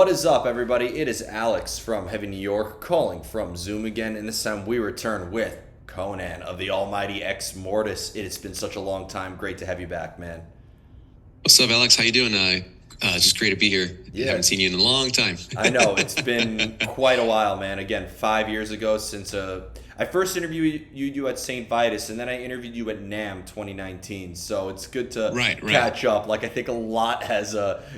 What is up, everybody? It is Alex from Heavy New York calling from Zoom again, and this time we return with Conan of the almighty Exmortus. It has been such a long time. Great to have you back, man. What's up, Alex? How you doing? Just great to be here. Yeah. Haven't seen you in a long time. I know, it's been quite a while, man. Again, 5 years ago since I first interviewed you at St. Vitus, and then I interviewed you at NAMM 2019. So it's good to catch up. Like, I think a lot has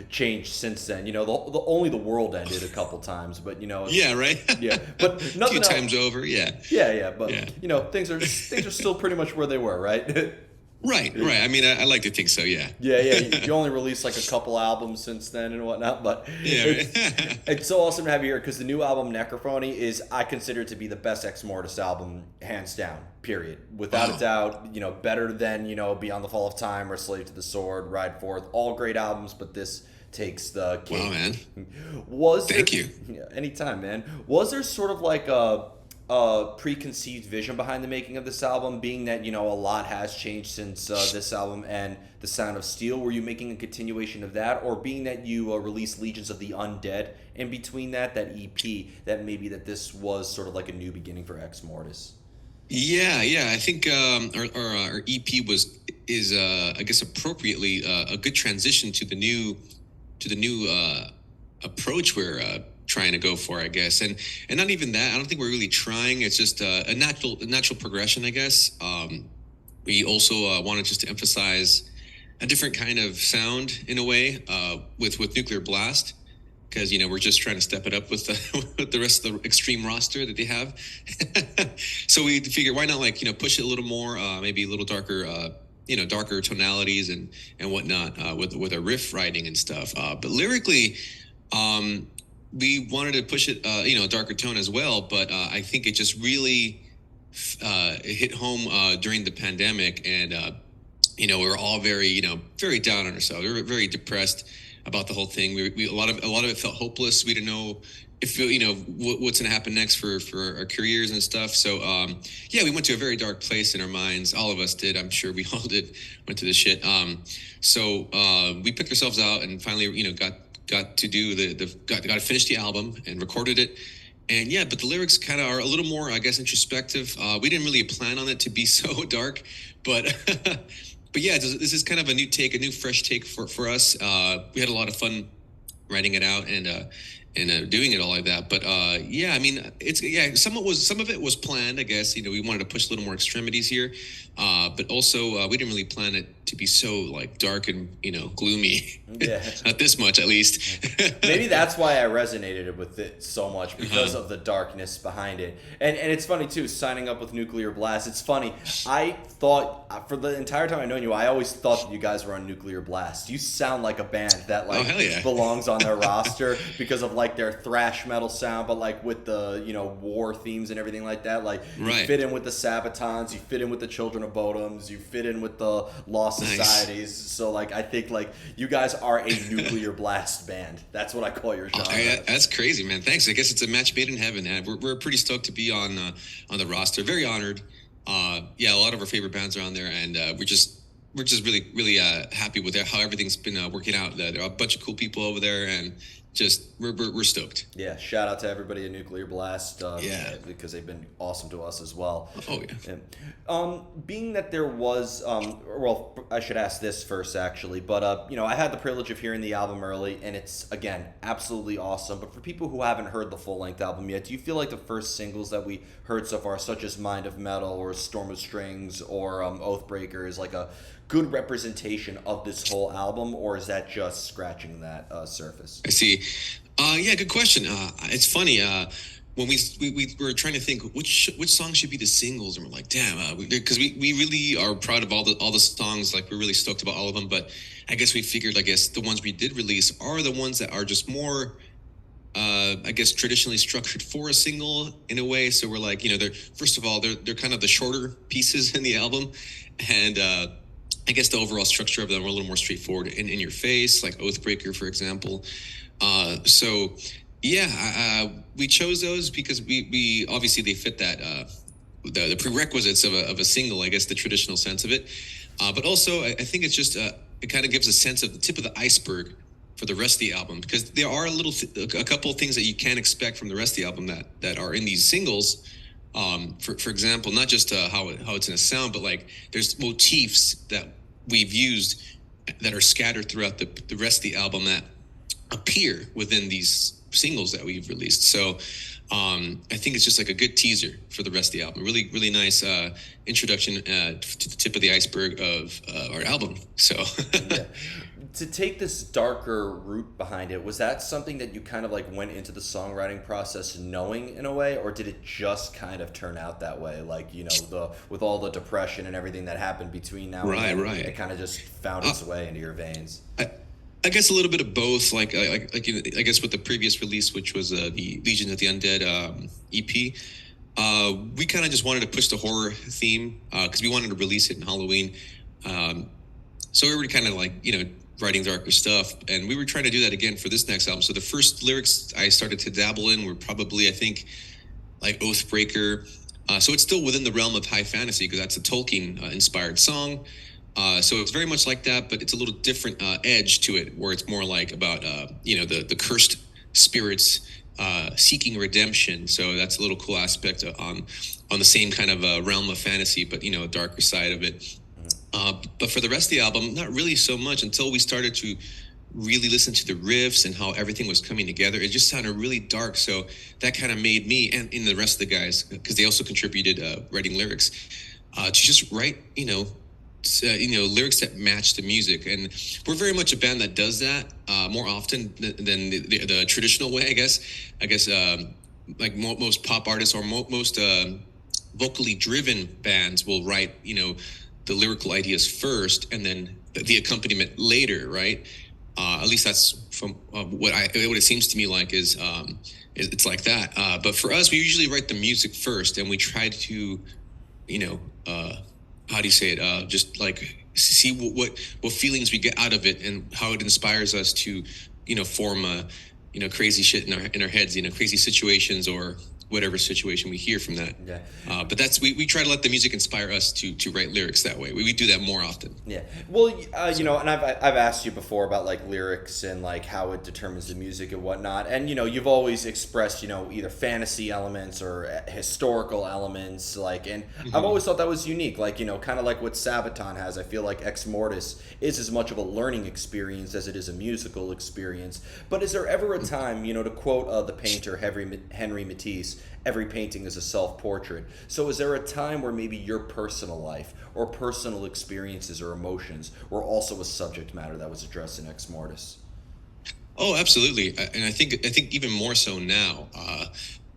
changed since then. You know, only the world ended a couple times, but you know. Yeah, right. Yeah, but nothing a few times over. Yeah. Yeah. But you know, things are still pretty much where they were, right? Right. I mean, I like to think so. Yeah. Yeah. You only released like a couple albums since then and whatnot, but it's so awesome to have you here because the new album Necrophony is, I consider it to be the best Exmortus album, hands down. Period, without a doubt. You know, better than Beyond the Fall of Time or Slave to the Sword, Ride Forth. All great albums, but this takes the cake. Wow, man. Thank you. Yeah, anytime, man. Was there sort of like a preconceived vision behind the making of this album, being that a lot has changed since this album and The Sound of Steel? Were you making a continuation of that, or being that you released Legions of the Undead in between that EP, that maybe that this was sort of like a new beginning for Exmortus? Yeah. I think our EP is I guess appropriately a good transition to the new approach we're trying to go for, I guess, and not even that. I don't think we're really trying. It's just a natural progression, I guess. We also wanted just to emphasize a different kind of sound in a way with Nuclear Blast, because we're just trying to step it up with the rest of the extreme roster that they have. So we figured, why not push it a little more, maybe a little darker. Darker tonalities and whatnot with a riff writing and stuff. But lyrically, we wanted to push it, a darker tone as well. But I think it just really hit home during the pandemic, and we were all very down on ourselves. We were very depressed about the whole thing. We a lot of it felt hopeless. We didn't know if what's going to happen next for our careers and stuff. So we went to a very dark place in our minds. All of us did. I'm sure we all did. Went through this shit. So we picked ourselves out and finally got to do got to finish the album and recorded it. And but the lyrics kind of are a little more, I guess, introspective. We didn't really plan on it to be so dark, but but yeah, this is kind of a new fresh take for us. We had a lot of fun writing it out and doing it all like that. But I mean, some of it was planned, I guess. We wanted to push a little more extremities here, but also we didn't really plan it to be so dark and gloomy. Yeah. Not this much, at least. Maybe that's why I resonated with it so much, because of the darkness behind it. And it's funny too, signing up with Nuclear Blast. It's funny. I thought for the entire time I've known you, I always thought that you guys were on Nuclear Blast. You sound like a band that belongs on their roster because of their thrash metal sound, but with the war themes and everything like that. You fit in with the Sabatons, you fit in with the Children of Bodoms, you fit in with the Lost Societies. So I think you guys are a Nuclear Blast band. That's what I call your genre. That's crazy, man. Thanks. I guess it's a match made in heaven. We're pretty stoked to be on the roster. Very honored. A lot of our favorite bands are on there, and we're just really, really happy with how everything's been working out. There are a bunch of cool people over there, and we're stoked. Yeah, shout out to everybody at Nuclear Blast. Because they've been awesome to us as well. Oh yeah. Being that there was, I should ask this first actually, but I had the privilege of hearing the album early, and it's again absolutely awesome. But for people who haven't heard the full length album yet, do you feel like the first singles that we heard so far, such as Mind of Metal or Storm of Strings or Oathbreaker, is a good representation of this whole album, or is that just scratching that surface? I see. Good question. It's funny. When we were trying to think which songs should be the singles, and we're like, damn, because we really are proud of all the songs. We're really stoked about all of them. But I guess we figured, the ones we did release are the ones that are just more, I guess, traditionally structured for a single in a way. So we're they're first of all they're kind of the shorter pieces in the album, and I guess the overall structure of them are a little more straightforward in your face, like Oathbreaker, for example. We chose those because we obviously they fit that the prerequisites of a single, I guess, the traditional sense of it. But also, I think it's just it kind of gives a sense of the tip of the iceberg for the rest of the album, because there are a couple of things that you can expect from the rest of the album that are in these singles. For example, not just how it's in a sound, but like there's motifs that we've used that are scattered throughout the rest of the album that appear within these singles that we've released. So I think it's just like a good teaser for the rest of the album. Really, really nice introduction to the tip of the iceberg of our album. So yeah. To take this darker route behind it, was that something that you kind of like went into the songwriting process knowing in a way, or did it just kind of turn out that way? Like, you know, with all the depression and everything that happened between now and then, it kind of just found its way into your veins. I guess a little bit of both. Like you know, I guess with the previous release, which was the Legion of the Undead EP, we kind of just wanted to push the horror theme because we wanted to release it in Halloween. So we were kind of like, you know, writing darker stuff, and we were trying to do that again for this next album. So the first lyrics I started to dabble in were probably, I think, like Oathbreaker. So it's still within the realm of high fantasy because that's a Tolkien inspired song. So it's very much like that, but it's a little different edge to it, where it's more like about you know, the cursed spirits seeking redemption. So that's a little cool aspect on the same kind of realm of fantasy, but you know, a darker side of it. But for the rest of the album, not really so much until we started to really listen to the riffs and how everything was coming together. It just sounded really dark. So that kind of made me and the rest of the guys, because they also contributed writing lyrics, to just write, you know, lyrics that match the music. And we're very much a band that does that more often than the traditional way, I guess. Like most pop artists or most vocally driven bands will write, you know, the lyrical ideas first and then the accompaniment later, right? At least that's from what it seems to me like is it's like that. But for us, we usually write the music first, and we try to, you know, how do you say it? Just like see what feelings we get out of it and how it inspires us to, you know, form you know, crazy shit in our heads, you know, crazy situations or whatever situation we hear from that. Yeah. But that's we try to let the music inspire us to write lyrics that way. We do that more often. Yeah. Well, you know, and I've asked you before about like lyrics and like how it determines the music and whatnot. And you know, you've always expressed, you know, either fantasy elements or historical elements. Like, and I've always thought that was unique. Like, you know, kind of like what Sabaton has. I feel like Exmortus is as much of a learning experience as it is a musical experience. But is there ever a time, you know, to quote the painter Henry Matisse, every painting is a self-portrait. So is there a time where maybe your personal life or personal experiences or emotions were also a subject matter that was addressed in Exmortus? Oh, absolutely. And I think even more so now.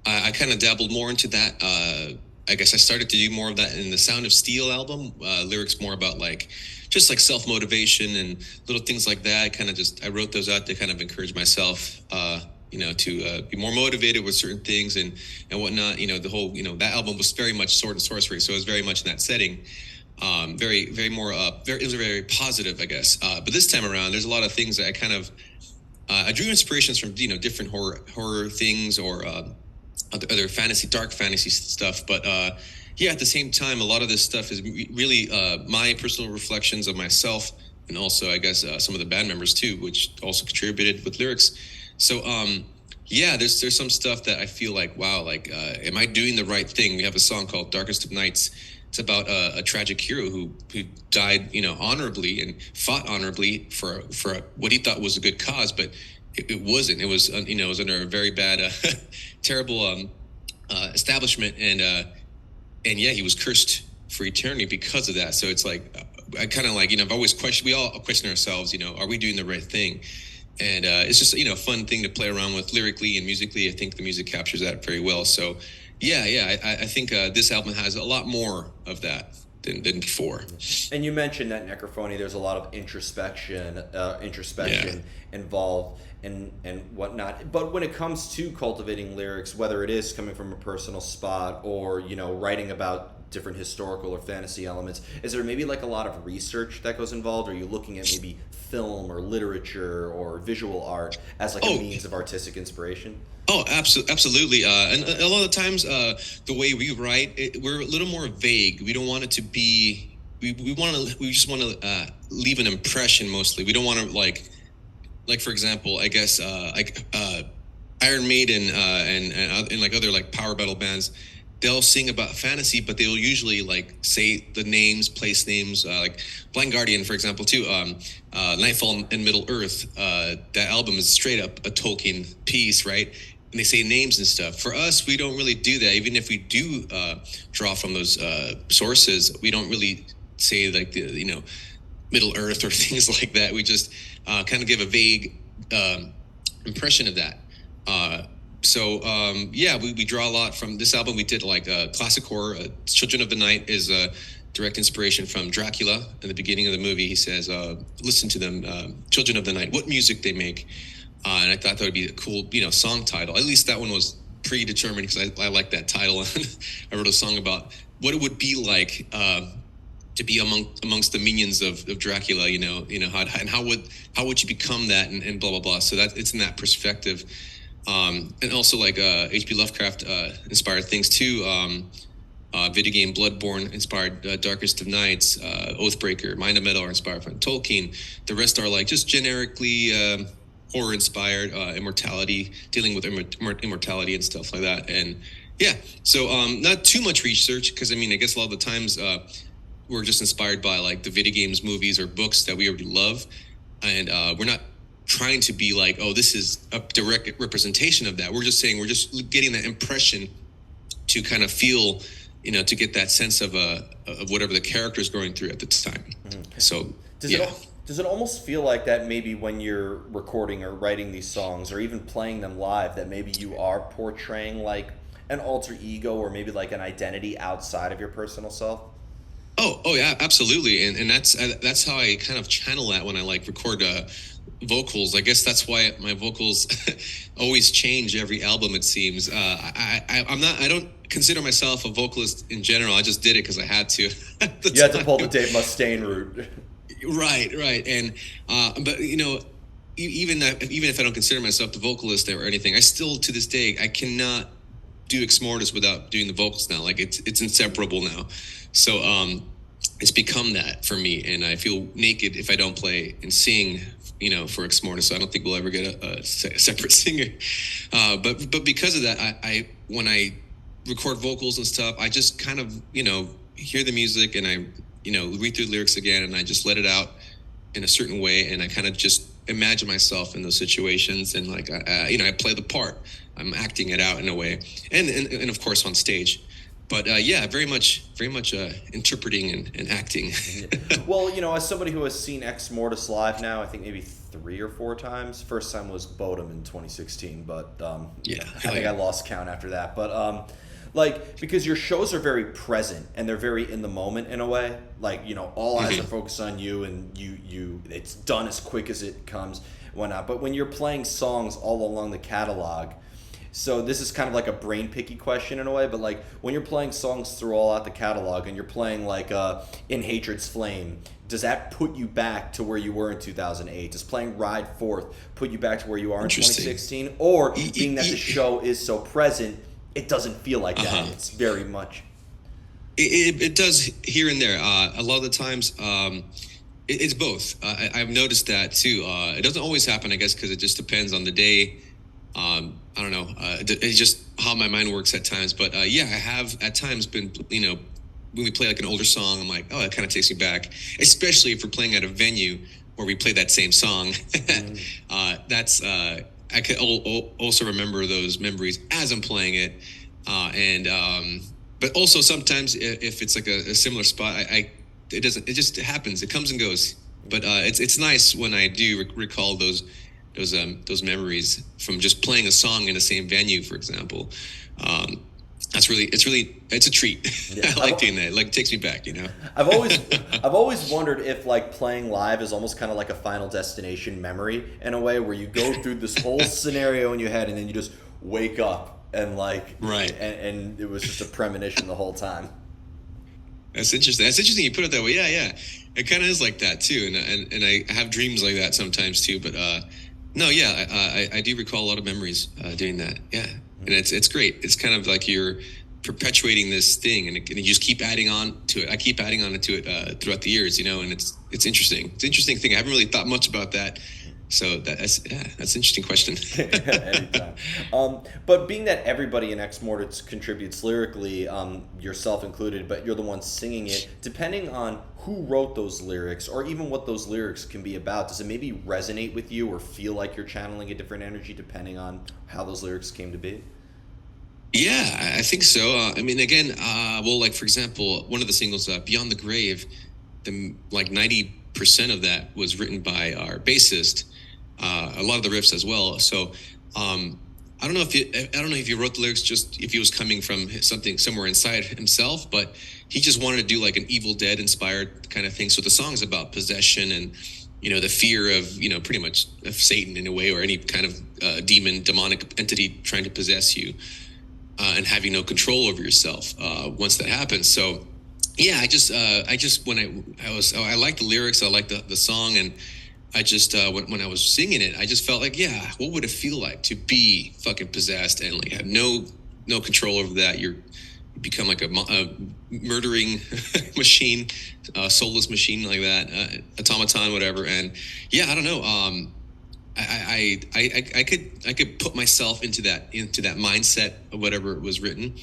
I kind of dabbled more into that. I guess I started to do more of that in the Sound of Steel album. Lyrics more about like just like self-motivation and little things like that. I wrote those out to kind of encourage myself you know, to be more motivated with certain things and whatnot. You know, the whole, you know, that album was very much sword and sorcery, so it was very much in that setting. It was very positive, I guess. But this time around, there's a lot of things that I kind of I drew inspirations from, you know, different horror things or other dark fantasy stuff. But yeah, at the same time, a lot of this stuff is really my personal reflections of myself, and also I guess some of the band members too, which also contributed with lyrics. So, yeah, there's some stuff that I feel like, wow, like, am I doing the right thing? We have a song called Darkest of Nights. It's about a tragic hero who died, you know, honorably and fought honorably for what he thought was a good cause, but it wasn't. It was, you know, it was under a very bad, terrible establishment, and yeah, he was cursed for eternity because of that. So it's like, I kind of like, you know, we all question ourselves, you know, are we doing the right thing? And it's just, you know, a fun thing to play around with lyrically and musically. I think the music captures that very well. So, yeah, I think this album has a lot more of that than before. And you mentioned that Necrophony, there's a lot of introspection involved and whatnot. But when it comes to cultivating lyrics, whether it is coming from a personal spot or, you know, writing about different historical or fantasy elements, is there maybe like a lot of research that goes involved? Are you looking at maybe film or literature or visual art as like a means of artistic inspiration? Oh, absolutely. And a lot of times, the way we write, we're a little more vague. We don't want it to be. We just want to leave an impression mostly. We don't want to like like for example, I guess Iron Maiden and like other like power metal bands, they'll sing about fantasy, but they'll usually like say the names, place names, like Blind Guardian, for example, too. Nightfall and Middle Earth. That album is straight up a Tolkien piece, right? And they say names and stuff. For us, we don't really do that. Even if we do draw from those sources, we don't really say like the Middle Earth or things like that. We just kind of give a vague impression of that. Yeah, we draw a lot from this album. We did like classic horror. Children of the Night is a direct inspiration from Dracula. In the beginning of the movie, he says, listen to them, Children of the Night, what music they make. And I thought that would be a cool, song title. At least that one was predetermined because I like that title. I wrote a song about what it would be like to be amongst the minions of Dracula, how would you become that and blah, blah, blah. So that it's in that perspective. And also like H.P. Lovecraft inspired things too. Video game Bloodborne inspired Darkest of Nights, Oathbreaker, Mind of Metal are inspired from Tolkien. The rest are like just generically horror inspired, immortality, dealing with immortality and stuff like that. And yeah, so not too much research because I guess a lot of the times we're just inspired by like the video games, movies, or books that we already love, and we're not trying to be like, oh, this is a direct representation of that. We're just saying we're just getting that impression to kind of feel, to get that sense of whatever the character is going through at the time. Mm-hmm. So does it almost feel like that maybe when you're recording or writing these songs or even playing them live that maybe you are portraying like an alter ego or maybe like an identity outside of your personal self? Oh yeah, absolutely. And that's how I kind of channel that when I like record vocals. I guess that's why my vocals always change every album, it seems. I don't consider myself a vocalist in general. I just did it because I had to. You had to pull the Dave Mustaine route. Right. And but even if I don't consider myself the vocalist or anything, I still to this day I cannot do Exmortus without doing the vocals now. Like it's inseparable now. So it's become that for me, and I feel naked if I don't play and sing, for Exmortus. So I don't think we'll ever get a separate singer. But because of that, I when I record vocals and stuff, I just kind of, hear the music and I, read through the lyrics again and I just let it out in a certain way. And I kind of just imagine myself in those situations and like, I play the part. I'm acting it out in a way. And of course on stage. But very much interpreting and acting. Well, as somebody who has seen Exmortus live now, I think maybe 3 or 4 times. First time was Bodum in 2016, but I think I lost count after that. But because your shows are very present and they're very in the moment in a way. Like, all eyes are focused on you and you it's done as quick as it comes, whatnot. But when you're playing songs all along the catalog. So this is kind of like a brain picky question in a way, but like when you're playing songs through all out the catalog and you're playing like In Hatred's Flame, does that put you back to where you were in 2008? Does playing Ride Forth put you back to where you are in 2016? Or being that the show is so present, it doesn't feel like that. It's very much. It does here and there. A lot of the times it's both. I've noticed that too. It doesn't always happen, I guess, because it just depends on the day. I don't know. It's just how my mind works at times. But I have at times been, when we play like an older song, I'm like, oh, it kind of takes me back. Especially if we're playing at a venue where we play that same song. That's I could also remember those memories as I'm playing it. But also sometimes if it's like a similar spot, it just happens. It comes and goes. But it's nice when I do recall those memories from just playing a song in the same venue, for example. It's a treat. Yeah. I like doing that. Like, it takes me back, I've always wondered if like playing live is almost kind of like a Final Destination memory in a way where you go through this whole scenario in your head and then you just wake up and like, right. And it was just a premonition the whole time. That's interesting. You put it that way. Yeah. It kind of is like that too. And I have dreams like that sometimes too, but, no, yeah, I do recall a lot of memories doing that. Yeah, and it's great. It's kind of like you're perpetuating this thing, and you just keep adding on to it. I keep adding on to it throughout the years, and it's interesting. It's an interesting thing. I haven't really thought much about that So that's an interesting question. Anytime. But being that everybody in Exmortus contributes lyrically, yourself included, but you're the one singing it, depending on who wrote those lyrics or even what those lyrics can be about, does it maybe resonate with you or feel like you're channeling a different energy depending on how those lyrics came to be? Yeah, I think so. I mean, again, well, like for example, one of the singles, "Beyond the Grave," like 90% of that was written by our bassist. A lot of the riffs as well. So, I don't know if he wrote the lyrics just if he was coming from something somewhere inside himself, but he just wanted to do like an Evil Dead inspired kind of thing. So the song's about possession and the fear of pretty much of Satan in a way, or any kind of demonic entity trying to possess you. And having no control over yourself once that happens. So, yeah, I just when I liked the lyrics, I liked the song, and I just when I was singing it, I just felt like, yeah, what would it feel like to be fucking possessed and like have no control over that? You become like a murdering machine, soulless machine like that, automaton, whatever. And yeah, I don't know. I could put myself into that mindset of whatever was written.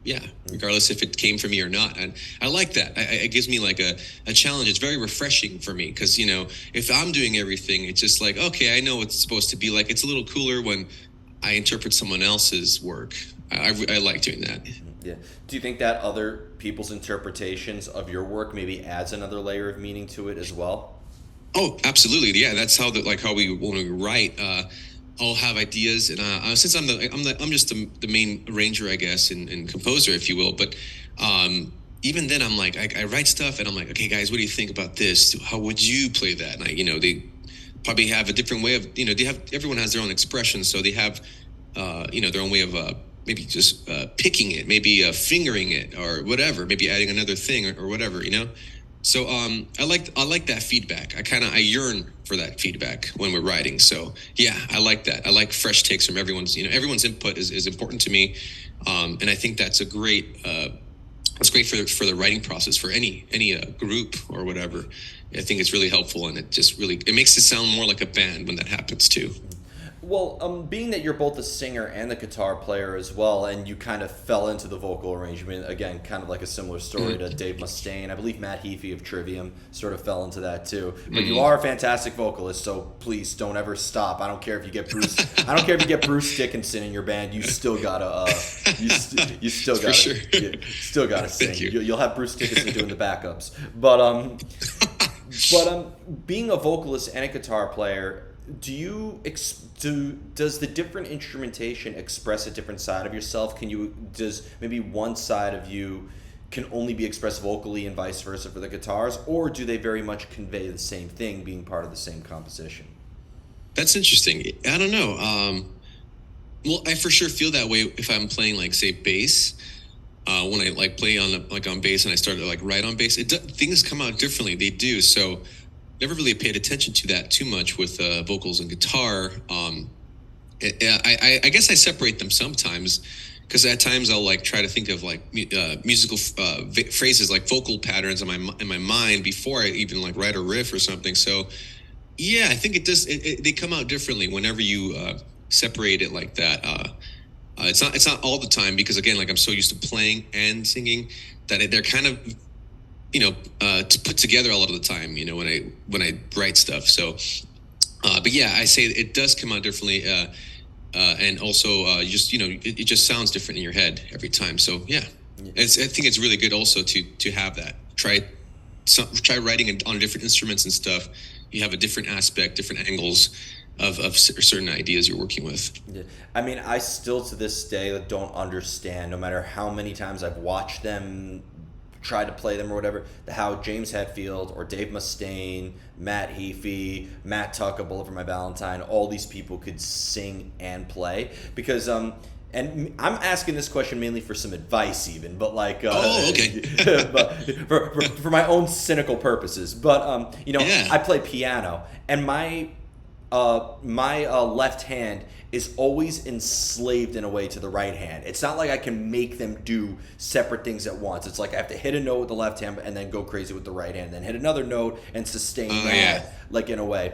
Yeah, regardless if it came from me or not. And I like that. It gives me like a challenge. It's very refreshing for me because, if I'm doing everything, it's just like, okay, I know what it's supposed to be like. It's a little cooler when I interpret someone else's work. I like doing that. Yeah. Do you think that other people's interpretations of your work maybe adds another layer of meaning to it as well? Oh, absolutely. Yeah, that's how when we write, I'll have ideas, and since I'm just the main arranger, I guess, and composer, if you will. But even then, I'm like, I write stuff, and I'm like, okay, guys, what do you think about this? How would you play that? And they probably have a different way of, everyone has their own expression, so they have, their own way of maybe just picking it, maybe fingering it, or whatever, maybe adding another thing or whatever, So I like that feedback. I yearn for that feedback when we're writing. So yeah, I like that. I like fresh takes from everyone's. Everyone's input is important to me, and I think that's great for the writing process for any group or whatever. I think it's really helpful, and it makes it sound more like a band when that happens too. Well, being that you're both a singer and a guitar player as well, and you kind of fell into the vocal arrangement, again, kind of like a similar story to Dave Mustaine. I believe Matt Heafy of Trivium sort of fell into that too. But you are a fantastic vocalist, so please don't ever stop. I don't care if you get Bruce. I don't care if you get Bruce Dickinson in your band. You still gotta. You still gotta. Sure. You still gotta sing. Thank you. You'll have Bruce Dickinson doing the backups. But being a vocalist and a guitar player, does the different instrumentation express a different side of yourself? Does maybe one side of you can only be expressed vocally and vice versa for the guitars, or do they very much convey the same thing, being part of the same composition? That's interesting. I don't know. Well, I for sure feel that way if I'm playing, like, say, bass. When I play on bass and I start to write on bass, things come out differently. They do. So never really paid attention to that too much with vocals and guitar. I guess I separate them sometimes because at times I'll try to think of musical phrases, like vocal patterns in my mind before I even write a riff or something. So yeah, I think it does. They come out differently whenever you separate it like that. It's not all the time because, again, I'm so used to playing and singing that they're kind of to put together a lot of the time, when I write stuff. So, but yeah, I say it does come out differently, and also it just sounds different in your head every time. So yeah, I think it's really good also to have that. Try writing on different instruments and stuff. You have a different aspect, different angles of certain ideas you're working with. Yeah. I mean, I still to this day don't understand, no matter how many times I've watched them try to play them or whatever, how James Hetfield or Dave Mustaine, Matt Heafy, Matt Tuck, A Bullet for My Valentine, all these people could sing and play. Because and I'm asking this question mainly for some advice, even, but okay. but for my own cynical purposes. But yeah. I play piano, and my my left hand is always enslaved in a way to the right hand. It's not like I can make them do separate things at once. It's like I have to hit a note with the left hand and then go crazy with the right hand, then hit another note and sustain that, like in a way.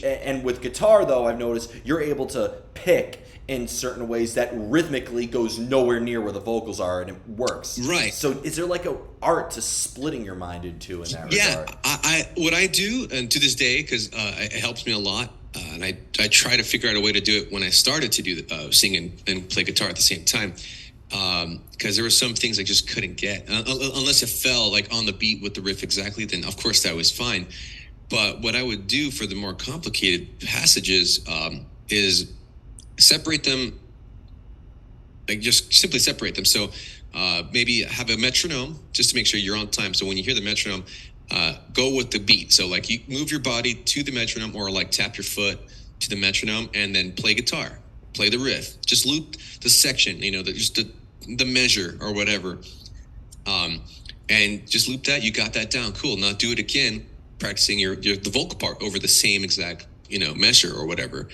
And with guitar, though, I've noticed you're able to pick in certain ways that rhythmically goes nowhere near where the vocals are, and it works. Right. So is there like a art to splitting your mind in two in that regard? I what I do, and to this day, because it helps me a lot, and I try to figure out a way to do it when I started to do sing and play guitar at the same time, because there were some things I just couldn't get unless it fell like on the beat with the riff exactly. Then of course that was fine. But what I would do for the more complicated passages is separate them, like just simply separate them. So maybe have a metronome just to make sure you're on time. So when you hear the metronome, go with the beat. So like you move your body to the metronome, or like tap your foot to the metronome, and then play guitar, play the riff, just loop the section, just the measure or whatever. And just loop that, you got that down. Cool. Now do it again, practicing the vocal part over the same exact, measure or whatever.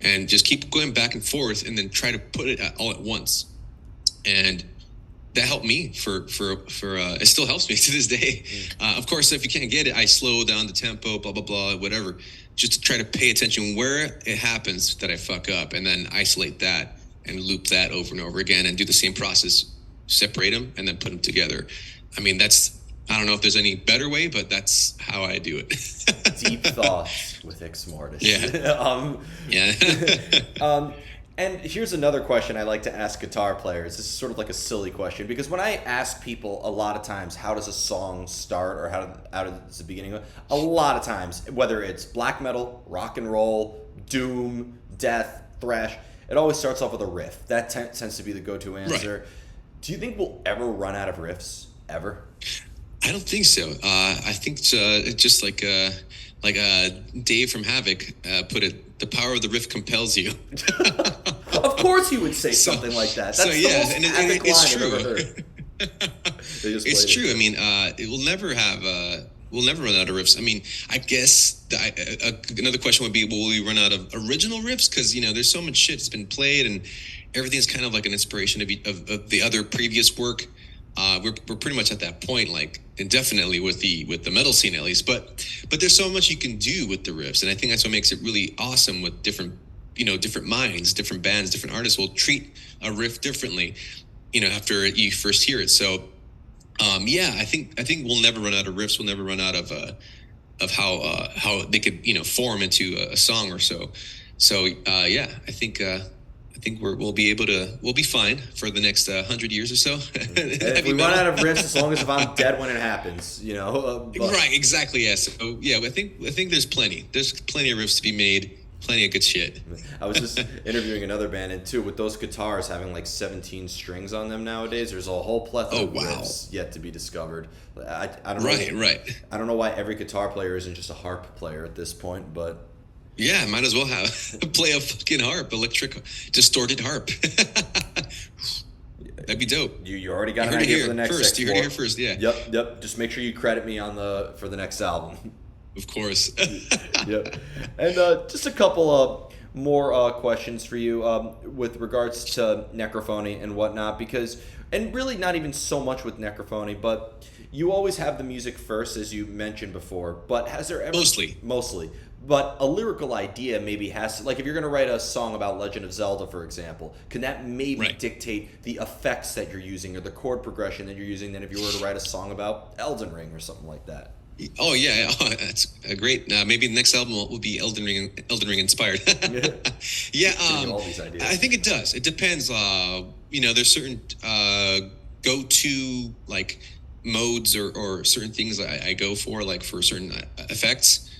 And just keep going back and forth, and then try to put it all at once. And that helped me for it still helps me to this day. Of course, if you can't get it, I slow down the tempo, blah, blah, blah, whatever, just to try to pay attention where it happens that I fuck up, and then isolate that and loop that over and over again, and do the same process, separate them and then put them together. I mean, I don't know if there's any better way, but that's how I do it. Deep thoughts with Exmortus. Yeah. And here's another question I like to ask guitar players. This is sort of like a silly question, because when I ask people a lot of times, how does a song start, or how does the beginning go? A lot of times, whether it's black metal, rock and roll, doom, death, thrash, it always starts off with a riff. That tends to be the go-to answer. Right. Do you think we'll ever run out of riffs? Ever? I don't think so. I think it's just like Dave from Havoc put it, the power of the riff compels you. Of course he would say something like that. That's the most epic line I've ever heard. It's true. I mean, we'll never run out of riffs. I mean, I guess another question would be, will we run out of original riffs? Because, there's so much shit that's been played, and everything's kind of like an inspiration of the other previous work. We're pretty much at that point, like indefinitely with the metal scene at least. But there's so much you can do with the riffs, and I think that's what makes it really awesome. With different minds, different bands, different artists will treat a riff differently, after you first hear it. So, I think we'll never run out of riffs. We'll never run out of how they could form into a song or so. So I think we'll be fine for the next 100 years or so. If we run out of riffs, as long as if I'm dead when it happens, Right, exactly, yes. So, I think there's plenty of riffs to be made, plenty of good shit. I was just interviewing another band, and too, with those guitars having like 17 strings on them nowadays, there's a whole plethora of riffs yet to be discovered. I don't know. Right. I don't know why every guitar player isn't just a harp player at this point, but. Yeah, might as well play a fucking harp, electric distorted harp. That'd be dope. You already got an idea for the next first. You heard it here first, yeah. Yep. Just make sure you credit me for the next album. Of course. Yep. And just a couple of more questions for you with regards to Necrophony and whatnot, and really not even so much with Necrophony, but you always have the music first, as you mentioned before. But has there ever mostly? But a lyrical idea maybe has to, like if you're going to write a song about Legend of Zelda, for example, can that maybe dictate the effects that you're using or the chord progression that you're using than if you were to write a song about Elden Ring or something like that? Oh yeah, that's a great. Maybe the next album will be Elden Ring inspired. Yeah, all these ideas. I think it does. It depends. There's certain go-to like modes or certain things I go for, like for certain effects.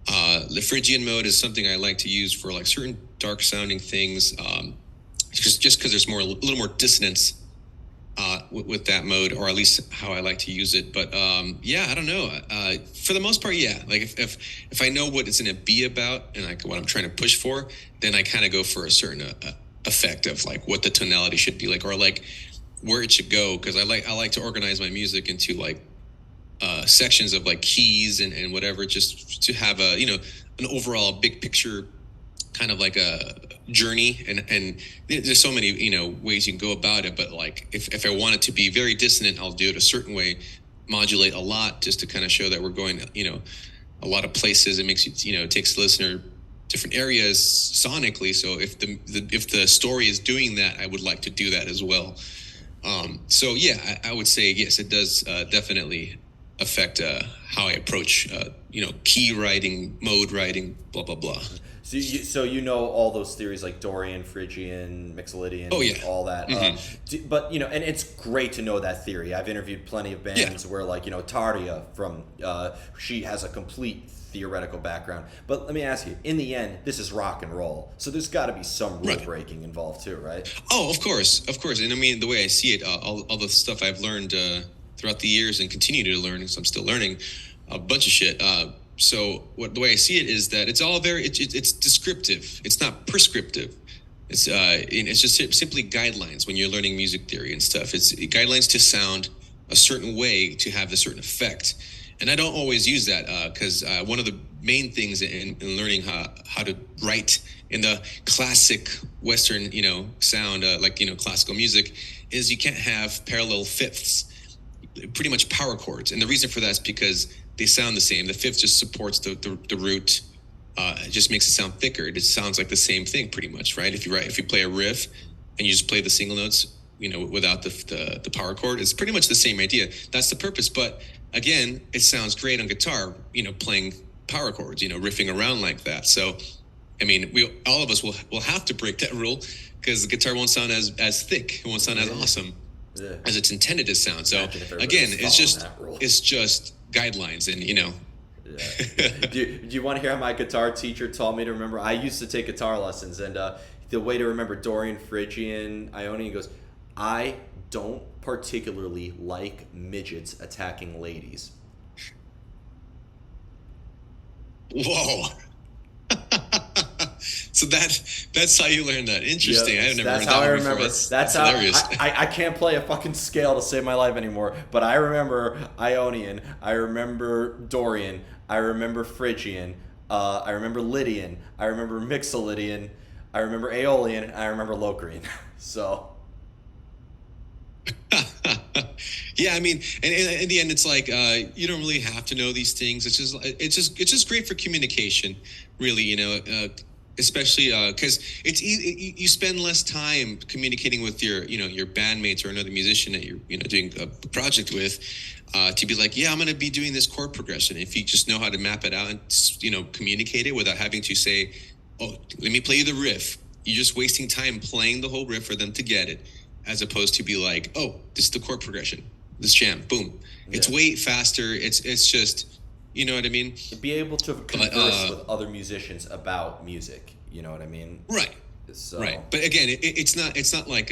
The Phrygian mode is something I like to use for like certain dark sounding things, just because there's a little more dissonance with that mode, or at least how I like to use it. But I don't know. For the most part, yeah. Like if I know what it's going to be about and like what I'm trying to push for, then I kind of go for a certain effect of like what the tonality should be like, or like where it should go. Because I like to organize my music into like sections of like keys and whatever, just to have a an overall big picture kind of like a journey, and there's so many ways you can go about it, but like if I want it to be very dissonant, I'll do it a certain way, modulate a lot just to kind of show that we're going a lot of places. It makes it takes the listener different areas sonically. So if the story is doing that, I would like to do that as well. So yeah, I would say yes, it does definitely affect how I approach key writing, mode writing, blah blah blah. So you know all those theories like Dorian, Phrygian, Mixolydian, all that. But and it's great to know that theory. I've interviewed plenty of bands where like Tardia from she has a complete theoretical background. But let me ask you, in the end, this is rock and roll, so there's got to be some rule breaking involved too, right? Oh, of course. And I mean, the way I see it, all the stuff I've learned throughout the years and continue to learn, because I'm still learning a bunch of shit. So the way I see it is that it's all it's descriptive. It's not prescriptive. It's just simply guidelines when you're learning music theory and stuff. It's guidelines to sound a certain way to have a certain effect. And I don't always use that because one of the main things in learning how to write in the classic Western sound like classical music is you can't have parallel fifths, pretty much power chords. And the reason for that is because they sound the same. The fifth just supports the root. It just makes it sound thicker. It sounds like the same thing pretty much, right? If you play a riff and you just play the single notes, without the power chord, it's pretty much the same idea. That's the purpose. But again, it sounds great on guitar, playing power chords, riffing around like that. So, I mean, all of us will have to break that rule because the guitar won't sound as thick. It won't sound as awesome as it's intended to sound. So again, it's just guidelines and do you want to hear how my guitar teacher taught me to remember? I used to take guitar lessons, and the way to remember Dorian, Phrygian, Ionian goes, I don't particularly like midgets attacking ladies. Whoa. So that's how you learned that. Interesting. Yep, I've never that's heard how that I one before. remember. That's how hilarious. I can't play a fucking scale to save my life anymore. But I remember Ionian. I remember Dorian. I remember Phrygian. I remember Lydian. I remember Mixolydian. I remember Aeolian. I remember Locrian. So. Yeah, I mean, and in the end, it's like you don't really have to know these things. It's just great for communication, really. Especially because it's easy, you spend less time communicating with your bandmates or another musician that you're doing a project with, to be like, yeah, I'm going to be doing this chord progression. If you just know how to map it out and communicate it without having to say, oh, let me play you the riff. You're just wasting time playing the whole riff for them to get it, as opposed to be like, oh, this is the chord progression, this jam, boom. Yeah. It's way faster. It's just. You know what I mean? Be able to converse with other musicians about music. You know what I mean? Right. So. Right. But again, it's not like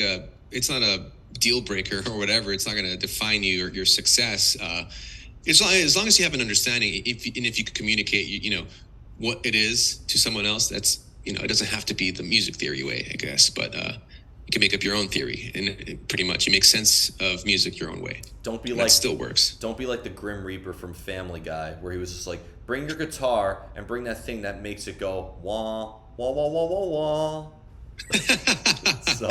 it's not a deal breaker or whatever. It's not going to define you or your success. As long as you have an understanding, if you could communicate, what it is to someone else, that's it doesn't have to be the music theory way, I guess, but you can make up your own theory, and pretty much you make sense of music your own way. That still works. Don't be like the Grim Reaper from Family Guy, where he was just like, bring your guitar and bring that thing that makes it go wah wah wah wah wah wah. So,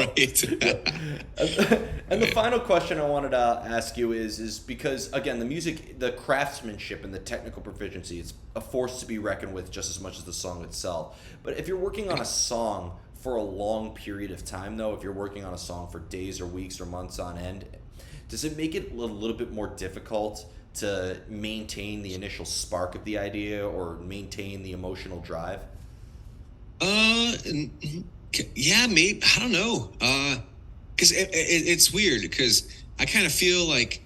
and the final question I wanted to ask you is because again, the music, the craftsmanship and the technical proficiency, it's a force to be reckoned with just as much as the song itself. But if you're working on a song for a long period of time, though, if you're working on a song for days or weeks or months on end, does it make it a little bit more difficult to maintain the initial spark of the idea or maintain the emotional drive? Yeah, maybe. I don't know. Because it's weird because I kind of feel like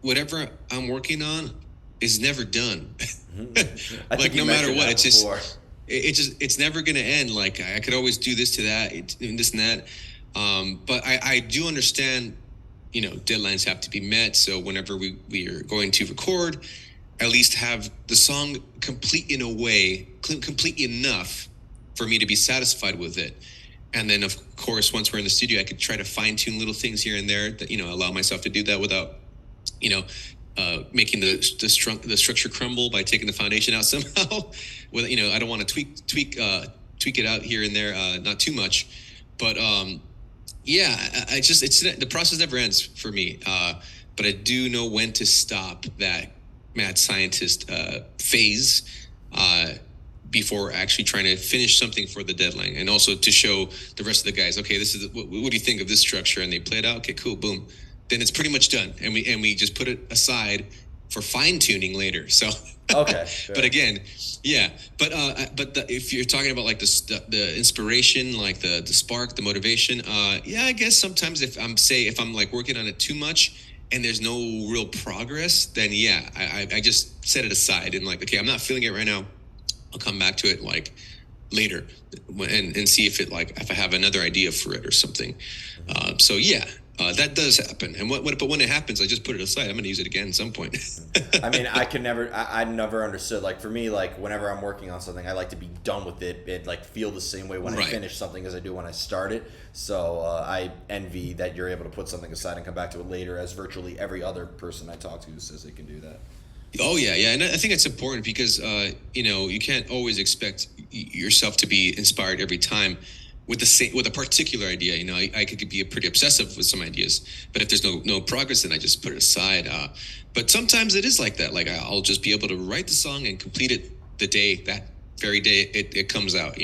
whatever I'm working on is never done. Like no matter what, it's never going to end. Like I could always do this to that, this and that. But I do understand, deadlines have to be met. So whenever we are going to record, at least have the song complete in a way, complete enough for me to be satisfied with it. And then of course, once we're in the studio, I could try to fine tune little things here and there that, allow myself to do that without, making the structure crumble by taking the foundation out somehow. Well, I don't want to tweak it out here and there, not too much, but yeah, I just the process never ends for me. But I do know when to stop that mad scientist phase before actually trying to finish something for the deadline, and also to show the rest of the guys, okay, this is what do you think of this structure, and they play it out. Okay, cool, boom. Then it's pretty much done, and we just put it aside for fine tuning later. So, okay, sure. But again, yeah, if you're talking about like the inspiration, like the spark, the motivation, yeah, I guess sometimes if I'm like working on it too much and there's no real progress, then yeah, I just set it aside and like, okay, I'm not feeling it right now. I'll come back to it like later and see if I have another idea for it or something. So yeah. That does happen, and but when it happens, I just put it aside. I'm going to use it again at some point. I mean, I never understood. Like for me, like whenever I'm working on something, I like to be done with it. It like feel the same way when I finish something as I do when I start it. So I envy that you're able to put something aside and come back to it later, as virtually every other person I talk to says they can do that. Oh yeah, and I think it's important because you can't always expect yourself to be inspired every time with a particular idea. I could be pretty obsessive with some ideas, but if there's no progress, then I just put it aside. But sometimes it is like that. Like I'll just be able to write the song and complete it that very day it comes out.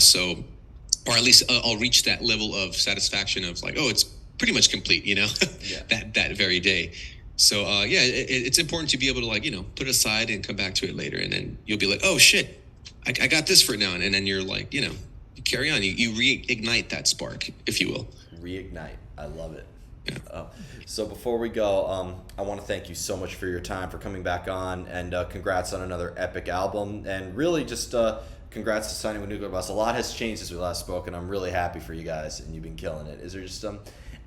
So, or at least I'll reach that level of satisfaction of like, oh, it's pretty much complete. Yeah. that very day. So yeah, it's important to be able to like put it aside and come back to it later, and then you'll be like, oh shit, I got this for now, and then you're like you carry on. You reignite that spark, if you will. Reignite. I love it. Yeah. So before we go, I want to thank you so much for your time, for coming back on, and congrats on another epic album. And really just congrats to signing with Nuclear Blast. A lot has changed since we last spoke, and I'm really happy for you guys, and you've been killing it. Is there just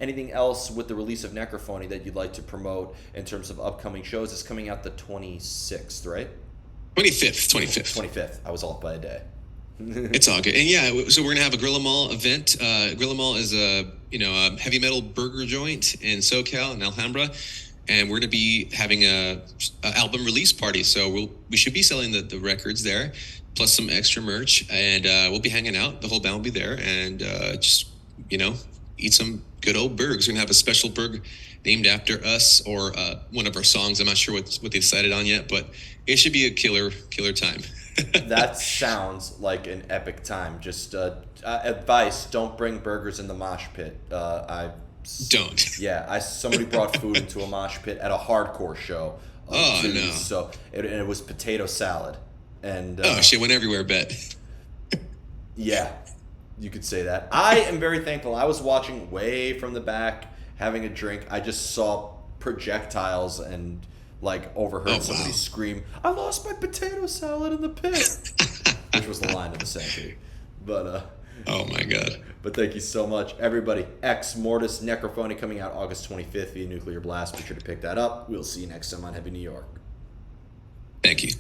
anything else with the release of Necrophony that you'd like to promote in terms of upcoming shows? It's coming out the 26th, right? 25th. I was off by a day. It's all good. And yeah, so we're gonna have a Gorilla Mall event. Gorilla Mall is a heavy metal burger joint in SoCal in Alhambra, and we're gonna be having a album release party. So we should be selling the records there, plus some extra merch, and we'll be hanging out. The whole band will be there, and just eat some good old burgers. We're gonna have a special burger named after us or one of our songs. I'm not sure what they decided on yet, but it should be a killer time. That sounds like an epic time. Just advice: don't bring burgers in the mosh pit. Don't. Yeah, somebody brought food into a mosh pit at a hardcore show. Oh no! So it was potato salad, and shit went everywhere. Bet. Yeah, you could say that. I am very thankful. I was watching way from the back, having a drink. I just saw projectiles and overheard somebody scream, "I lost my potato salad in the pit," which was the line of the century. But oh my god! But thank you so much, everybody. Exmortus Necrophony coming out August 25th via Nuclear Blast. Be sure to pick that up. We'll see you next time on Heavy New York. Thank you.